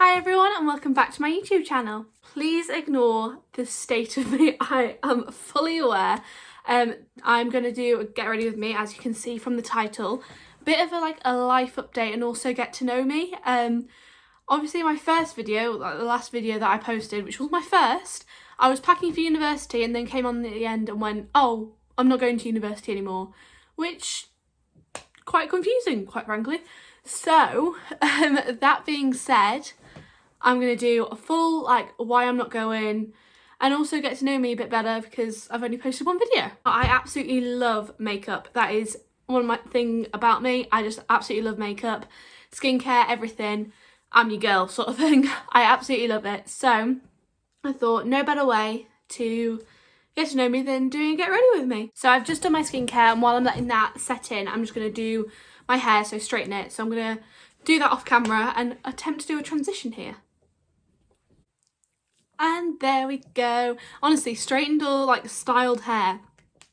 Hi everyone and welcome back to my YouTube channel. Please ignore the state of me. I am fully aware. I'm going to do a get ready with me, as you can see from the title. A bit of a life update and also get to know me. Obviously my first video, the last video that I posted, which was my first, I was packing for university and then came on at the end and went, oh, I'm not going to university anymore, which quite confusing, quite frankly. So that being said, I'm going to do a full why I'm not going and also get to know me a bit better because I've only posted one video. I absolutely love makeup. That is one of my thing about me. I just absolutely love makeup, skincare, everything. I'm your girl sort of thing. I absolutely love it. So I thought no better way to get to know me than doing a get ready with me. So I've just done my skincare, and while I'm letting that set in, I'm just going to do my hair, so straighten it. So I'm going to do that off camera and attempt to do a transition here. And there we go. Honestly, straightened or styled hair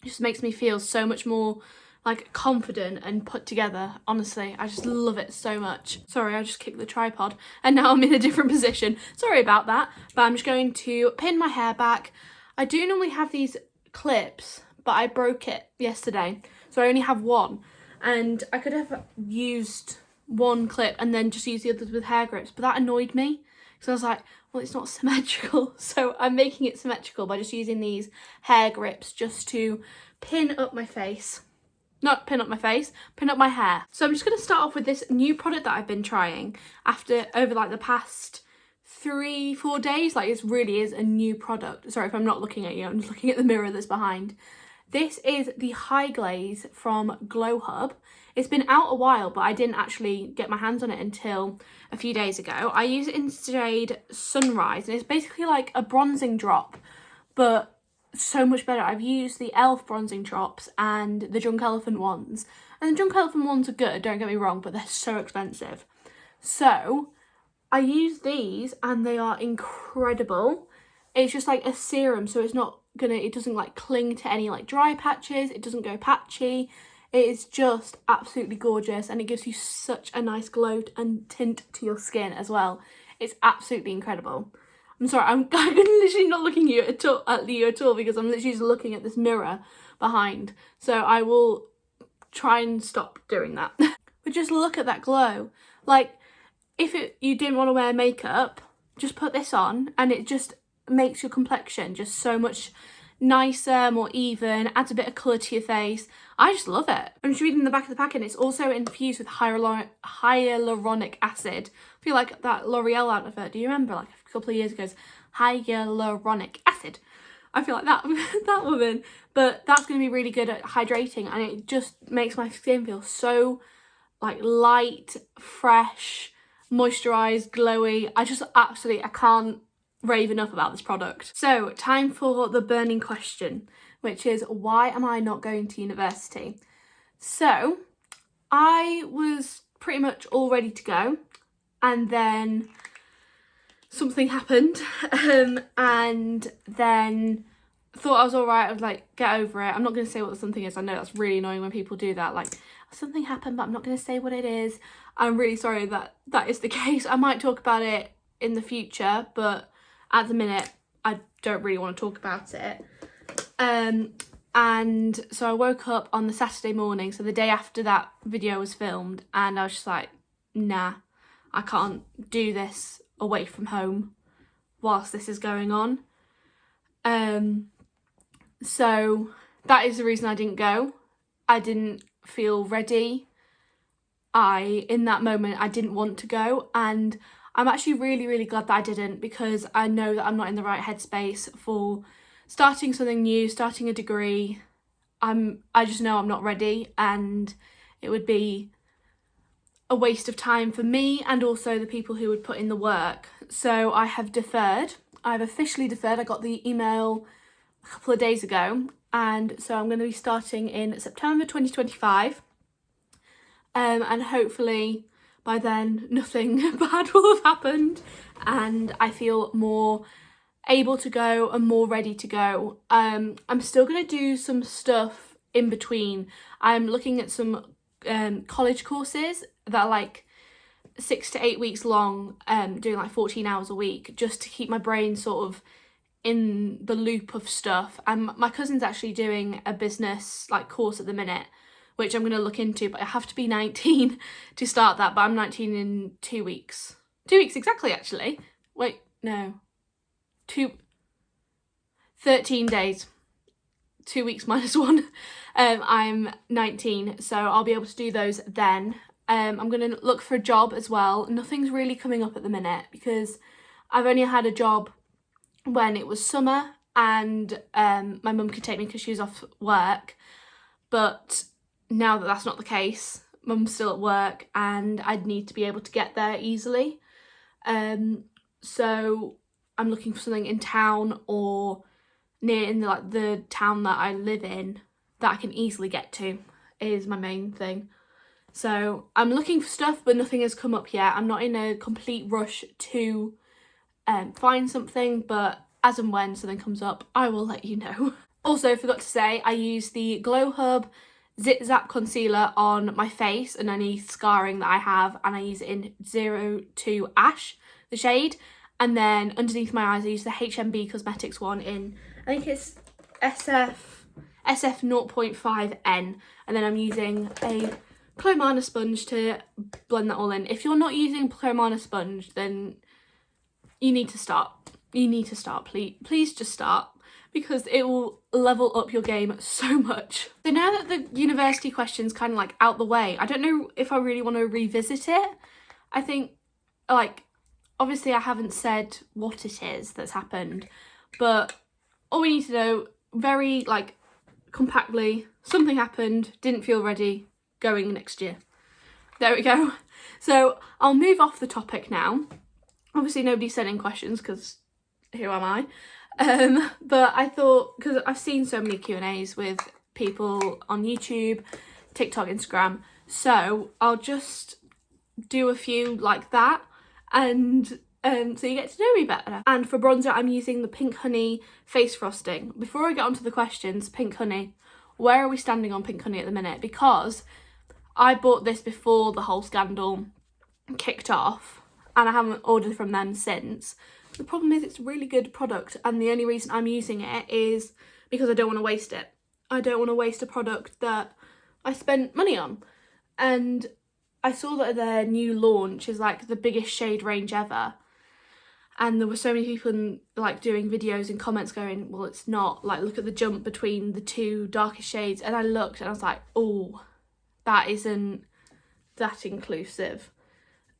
just makes me feel so much more confident and put together. Honestly, I just love it so much. Sorry, I just kicked the tripod and now I'm in a different position. Sorry about that, but I'm just going to pin my hair back. I do normally have these clips, but I broke it yesterday, so I only have one. And I could have used one clip and then just use the others with hair grips, but that annoyed me. So I was like, well, it's not symmetrical. So I'm making it symmetrical by just using these hair grips just to pin up my face. Not pin up my face, pin up my hair. So I'm just going to start off with this new product that I've been trying over the past 3-4 days. It really is a new product. Sorry if I'm not looking at you, I'm just looking at the mirror that's behind. This is the High Glaze from Grwm. It's been out a while, but I didn't actually get my hands on it until a few days ago. I use it in shade Sunrise, and it's basically like a bronzing drop, but so much better. I've used the e.l.f. bronzing drops and the Drunk Elephant ones. And the Drunk Elephant ones are good, don't get me wrong, but they're so expensive. So I use these and they are incredible. It's just like a serum, so it doesn't cling to any dry patches. It doesn't go patchy. It is just absolutely gorgeous, and it gives you such a nice glow and tint to your skin as well. It's absolutely incredible. I'm sorry, I'm literally not looking at you at all because I'm literally just looking at this mirror behind. So I will try and stop doing that. But just look at that glow. If you didn't want to wear makeup, just put this on and it just makes your complexion just so much nicer, more even, adds a bit of colour to your face. I just love it. I'm just reading the back of the packet, and it's also infused with hyaluronic acid. I feel like that L'Oreal advert, do you remember a couple of years ago, hyaluronic acid? I feel like that that woman. But that's going to be really good at hydrating, and it just makes my skin feel so light, fresh, moisturised, glowy. I can't rave enough about this product. So time for the burning question, which is, why am I not going to university? So I was pretty much all ready to go, and then something happened, and then thought I was all right. I was get over it. I'm not going to say what the something is. I know that's really annoying when people do that, something happened but I'm not going to say what it is. I'm really sorry that is the case. I might talk about it in the future, but at the minute I don't really want to talk about it. And so I woke up on the Saturday morning, so the day after that video was filmed, and I was just like, nah, I can't do this away from home whilst this is going on. So that is the reason I didn't go. I didn't feel ready. In that moment, I didn't want to go, and I'm actually really glad that I didn't, because I know that I'm not in the right headspace for starting something new, starting a degree. I just know I'm not ready, and it would be a waste of time for me and also the people who would put in the work. So I have deferred. I've officially deferred. I got the email a couple of days ago, and so I'm going to be starting in September 2025, and hopefully by then nothing bad will have happened and I feel more able to go and more ready to go. I'm still going to do some stuff in between. I'm looking at some college courses that are 6 to 8 weeks long, doing like 14 hours a week, just to keep my brain sort of in the loop of stuff. And my cousin's actually doing a business like course at the minute, which I'm going to look into, but I have to be 19 to start that, but I'm 19 in 2 weeks. 2 weeks exactly, actually. Wait, no. 13 days. 2 weeks minus 1. I'm 19, so I'll be able to do those then. I'm going to look for a job as well. Nothing's really coming up at the minute because I've only had a job when it was summer and my mum could take me because she was off work. But now that that's not the case, mum's still at work and I'd need to be able to get there easily. So I'm looking for something in town or near in the town that I live in that I can easily get to is my main thing. So I'm looking for stuff, but nothing has come up yet. I'm not in a complete rush to find something, but as and when something comes up, I will let you know. Also, forgot to say, I use the Glow Hub Zip Zap Concealer on my face and any scarring that I have, and I use it in 02 Ash, the shade. And then underneath my eyes, I use the HMB Cosmetics one in, I think it's SF 0.5N. And then I'm using a Clomana sponge to blend that all in. If you're not using Clomana sponge, then you need to start. You need to start, please just start, because it will level up your game so much. So now that the university question's kind of like out the way, I don't know if I really want to revisit it. I think, like, obviously I haven't said what it is that's happened, but all we need to know very, like, compactly, something happened, didn't feel ready, going next year. There we go. So I'll move off the topic now. Obviously nobody sent in questions because who am I? But I thought, because I've seen so many Q&As with people on YouTube, TikTok, Instagram, so I'll just do a few like that, and so you get to know me better. And for bronzer, I'm using the Pink Honey Face Frosting. Before I get onto the questions, Pink Honey, where are we standing on Pink Honey at the minute? Because I bought this before the whole scandal kicked off, and I haven't ordered from them since. The problem is it's a really good product, and the only reason I'm using it is because I don't want to waste it. I don't want to waste a product that I spent money on. And I saw that their new launch is like the biggest shade range ever. And there were so many people like doing videos and comments going, well, it's not, like, look at the jump between the two darkest shades. And I looked and I was like, oh, that isn't that inclusive.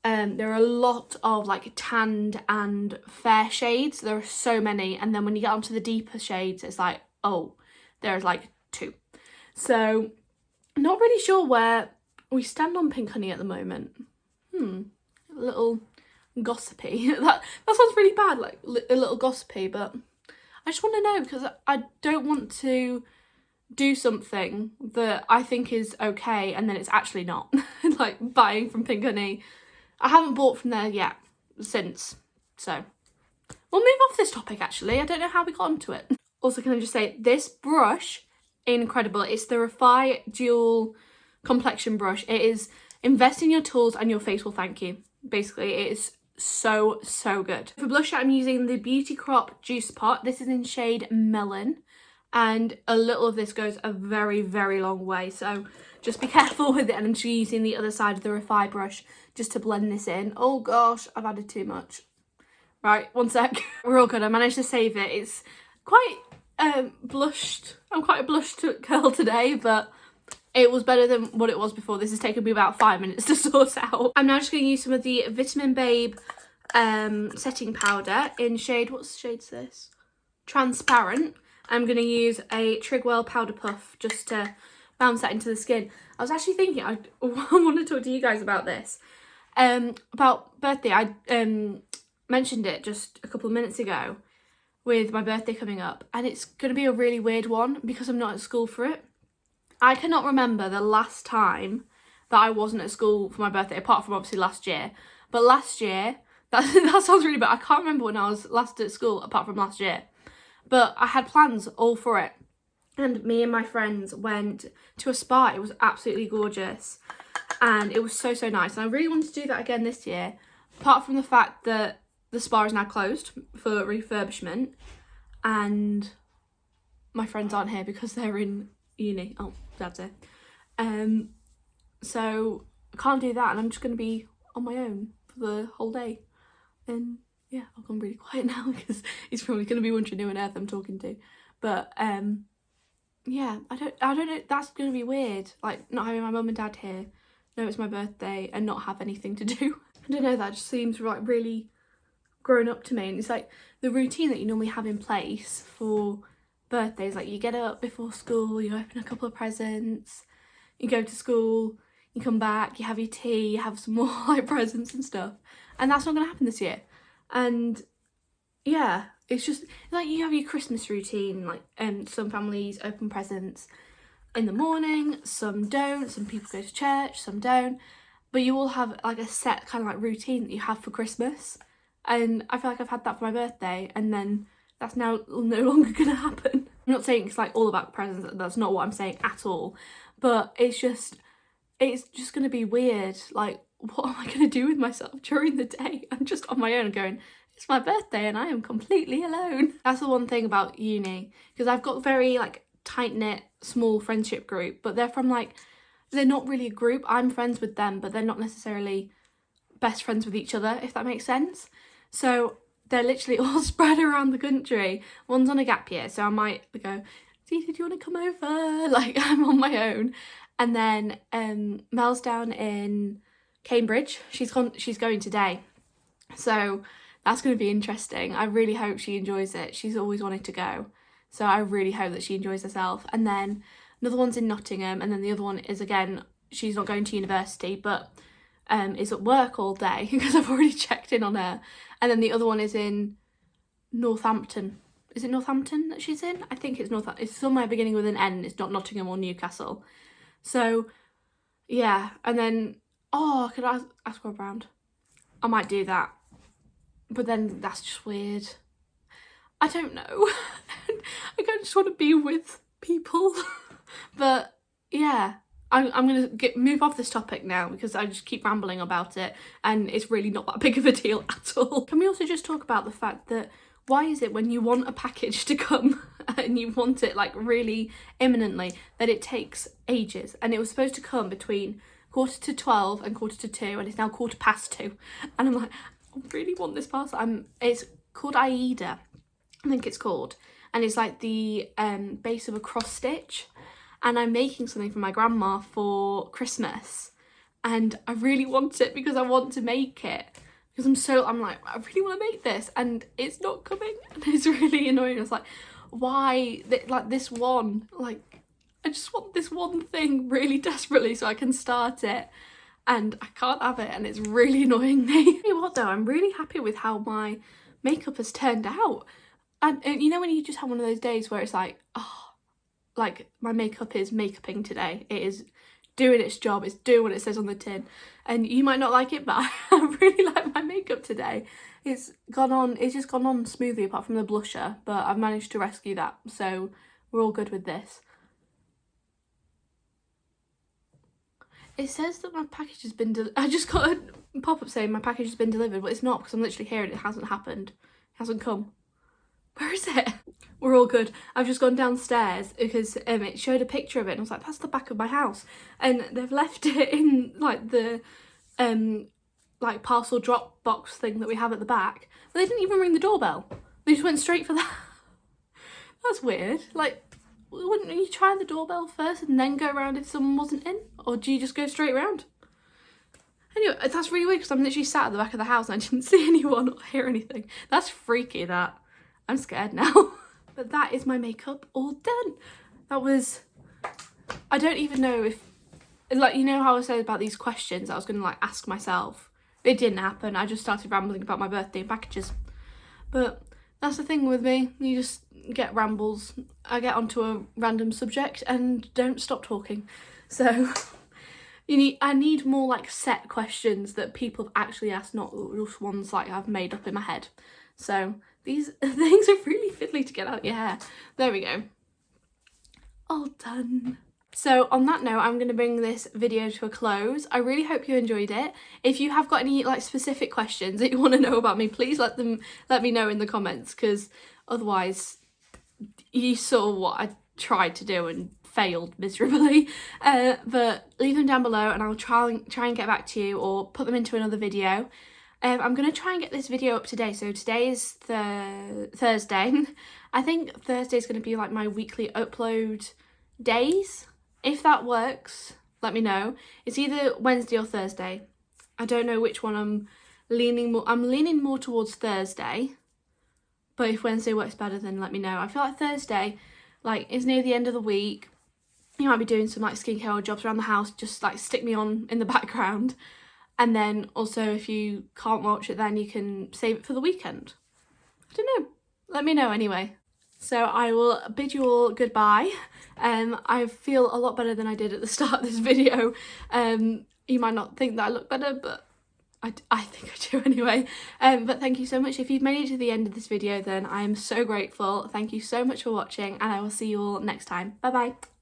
There are a lot of like tanned and fair shades. There are so many, and then when you get onto the deeper shades, it's like, oh, there's like 2. So not really sure where we stand on Pink Honey at the moment. A little gossipy. that sounds really bad, like a little gossipy, but I just want to know because I don't want to do something that I think is okay and then it's actually not. Like buying from Pink Honey. I haven't bought from there yet since, so we'll move off this topic actually. I don't know how we got onto it. Also, can I just say, this brush, incredible. It's the Refi Dual Complexion Brush. It is invest in your tools and your face will thank you. Basically, it is so, so good. For blusher, I'm using the Beauty Crop Juice Pot. This is in shade Melon, and a little of this goes a very, very long way, so just be careful with it. And I'm just using the other side of the Refi brush just to blend this in. Oh gosh, I've added too much. Right, one sec. We're all good. I managed to save it. It's quite blushed. I'm quite a blushed girl today, but it was better than what it was before. This has taken me about 5 minutes to sort out. I'm now just going to use some of the Vitamin Babe setting powder in shade, what shade's this? Transparent. I'm going to use a Trigwell Powder Puff just to bounce that into the skin. I was actually thinking, I want to talk to you guys about this. About birthday. I mentioned it just a couple of minutes ago with my birthday coming up, and it's going to be a really weird one because I'm not at school for it. I cannot remember the last time that I wasn't at school for my birthday, apart from obviously last year. But last year, that sounds really bad. I can't remember when I was last at school apart from last year. But I had plans all for it. And me and my friends went to a spa. It was absolutely gorgeous. and it was so nice, and I really wanted to do that again this year, apart from the fact that the spa is now closed for refurbishment and my friends aren't here because they're in uni. Oh, Dad's here. So I can't do that, and I'm just going to be on my own for the whole day. And yeah, I've gone really quiet now because he's probably going to be wondering who on earth I'm talking to. But yeah, I don't know, that's going to be weird, like not having my mum and dad here, know it's my birthday, and not have anything to do. I don't know, that just seems like really grown up to me. And it's like the routine that you normally have in place for birthdays, like you get up before school, you open a couple of presents, you go to school, you come back, you have your tea, you have some more like presents and stuff, and that's not going to happen this year. And yeah, it's just like you have your Christmas routine, like some families open presents in the morning, some don't, some people go to church, some don't, but you all have like a set kind of like routine that you have for Christmas. And I feel like I've had that for my birthday, and then that's now no longer gonna happen. I'm not saying it's like all about presents, that's not what I'm saying at all, but it's just gonna be weird. Like, what am I gonna do with myself during the day? I'm just on my own going, it's my birthday and I am completely alone. That's the one thing about uni, because I've got very like tight-knit small friendship group, but they're from like, they're not really a group. I'm friends with them, but they're not necessarily best friends with each other, if that makes sense. So they're literally all spread around the country. One's on a gap year, so I might go, Dita, do you want to come over? Like, I'm on my own. And then Mel's down in Cambridge. She's going today, so that's going to be interesting. I really hope she enjoys it. She's always wanted to go, so I really hope that she enjoys herself. And then another one's in Nottingham, and then the other one is, again, she's not going to university, but is at work all day because I've already checked in on her. And then the other one is in Northampton. Is it Northampton that she's in? I think it's Northampton. It's somewhere beginning with an N. It's not Nottingham or Newcastle. So yeah, and then, oh, could I ask her around? I might do that, but then that's just weird. I don't know. I just want to be with people. But yeah, I'm going to move off this topic now because I just keep rambling about it and it's really not that big of a deal at all. Can we also just talk about the fact that why is it when you want a package to come and you want it like really imminently that it takes ages? And it was supposed to come between 11:45 and 2:45 and it's now 2:15. And I'm like, I really want this parcel. It's called Aida, I think it's called. And it's like the base of a cross stitch. And I'm making something for my grandma for Christmas, and I really want it because I want to make it, because I'm like, I really want to make this and it's not coming, and it's really annoying. It's like, why, like this one, like I just want this one thing really desperately so I can start it, and I can't have it, and it's really annoying me. You know what though, I'm really happy with how my makeup has turned out. And you know when you just have one of those days where it's like, oh, like my makeup is makeuping today. It is doing its job. It's doing what it says on the tin. And you might not like it, but I really like my makeup today. It's just gone on smoothly apart from the blusher, but I've managed to rescue that. So we're all good with this. It says that my package has been I just got a pop-up saying my package has been delivered, but it's not, because I'm literally here and it hasn't happened. It hasn't come. Where is it? We're all good. I've just gone downstairs because it showed a picture of it and I was like, that's the back of my house. And they've left it in like the like parcel drop box thing that we have at the back. But they didn't even ring the doorbell. They just went straight for that. That's weird. Like, wouldn't you try the doorbell first and then go around if someone wasn't in? Or do you just go straight around? Anyway, that's really weird because I'm literally sat at the back of the house and I didn't see anyone or hear anything. That's freaky, that. I'm scared now. But that is my makeup all done. That was, I don't even know if, like, you know how I said about these questions I was going to like ask myself. It didn't happen. I just started rambling about my birthday and packages. But that's the thing with me. You just get rambles. I get onto a random subject and don't stop talking. So I need more like set questions that people have actually asked, not just ones like I've made up in my head. So these things are really fiddly to get out of your hair. There we go. All done. So on that note, I'm going to bring this video to a close. I really hope you enjoyed it. If you have got any like specific questions that you want to know about me, please let me know in the comments, because otherwise you saw what I tried to do and failed miserably. But leave them down below and I'll try and get back to you or put them into another video. I'm going to try and get this video up today. So today is Thursday. I think Thursday is going to be like my weekly upload days. If that works, let me know. It's either Wednesday or Thursday. I don't know which one I'm leaning more. I'm leaning more towards Thursday. But if Wednesday works better, then let me know. I feel like Thursday, like, it's near the end of the week. You might be doing some like skincare or jobs around the house. Just like stick me on in the background. And then also if you can't watch it, then you can save it for the weekend. I don't know. Let me know anyway. So I will bid you all goodbye. I feel a lot better than I did at the start of this video. You might not think that I look better, but I think I do anyway. But thank you so much. If you've made it to the end of this video, then I am so grateful. Thank you so much for watching, and I will see you all next time. Bye bye.